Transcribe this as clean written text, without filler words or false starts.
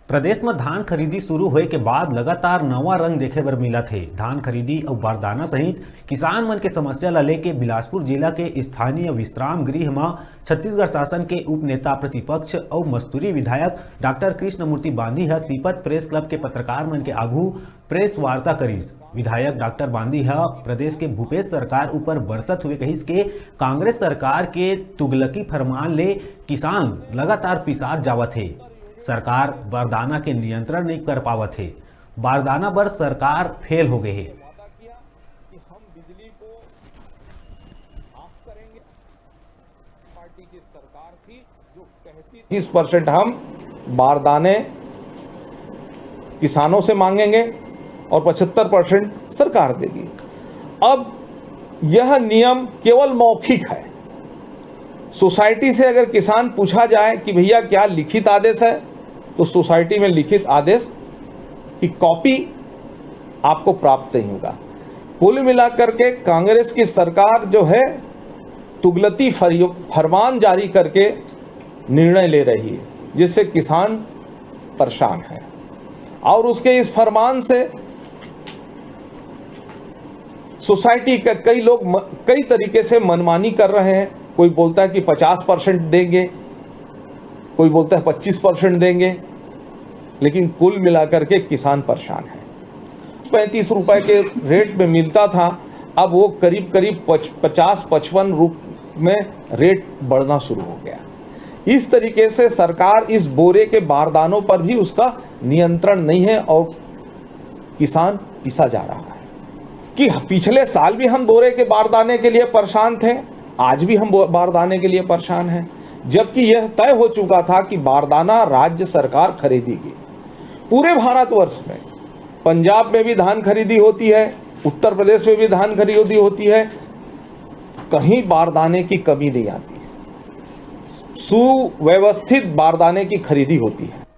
प्रदेश में धान खरीदी शुरू होए के बाद लगातार नवा रंग देखे बर मिला थे। धान खरीदी और बारदाना सहित किसान मन के समस्या ला लेके बिलासपुर जिला के स्थानीय विश्राम गृह में छत्तीसगढ़ शासन के उप नेता प्रतिपक्ष और मस्तूरी विधायक डॉक्टर कृष्णमूर्ति बांधी है सीपत प्रेस क्लब के पत्रकार मन के आगू प्रेस वार्ता करीस। विधायक डॉक्टर बांधी है प्रदेश के भूपेश सरकार ऊपर बरसत हुए कहिस के कांग्रेस सरकार के तुगलकी फरमान ले किसान लगातार पिसात जावत है। सरकार बारदाना के नियंत्रण नहीं कर पावत है। बारदाना पर सरकार फेल हो गए है। 30% हम बारदाने किसानों से मांगेंगे और 75% सरकार देगी। अब यह नियम केवल मौखिक है। सोसाइटी से अगर किसान पूछा जाए कि भैया क्या लिखित आदेश है, तो सोसाइटी में लिखित आदेश की कॉपी आपको प्राप्त नहीं होगा। कुल मिलाकर के कांग्रेस की सरकार जो है तुगलकी फरमान जारी करके निर्णय ले रही है, जिससे किसान परेशान है। और उसके इस फरमान से सोसाइटी के कई लोग कई तरीके से मनमानी कर रहे हैं। कोई बोलता है कि 50% देंगे, कोई बोलता है 25% देंगे, लेकिन कुल मिलाकर के किसान परेशान है। 35 रुपए के रेट में मिलता था, अब वो करीब 50-55 रुपये में रेट बढ़ना शुरू हो गया। इस तरीके से सरकार इस बोरे के बारदानों पर भी उसका नियंत्रण नहीं है और किसान पिसा जा रहा है। कि पिछले साल भी हम बोरे के बारदाने के लिए परेशान थे, आज भी हम बारदाने के लिए परेशान हैं, जबकि यह तय हो चुका था कि बारदाना राज्य सरकार खरीदेगी। पूरे भारतवर्ष में पंजाब में भी धान खरीदी होती है, उत्तर प्रदेश में भी धान खरीदी होती है, कहीं बारदाने की कमी नहीं आती। सुव्यवस्थित बारदाने की खरीदी होती है।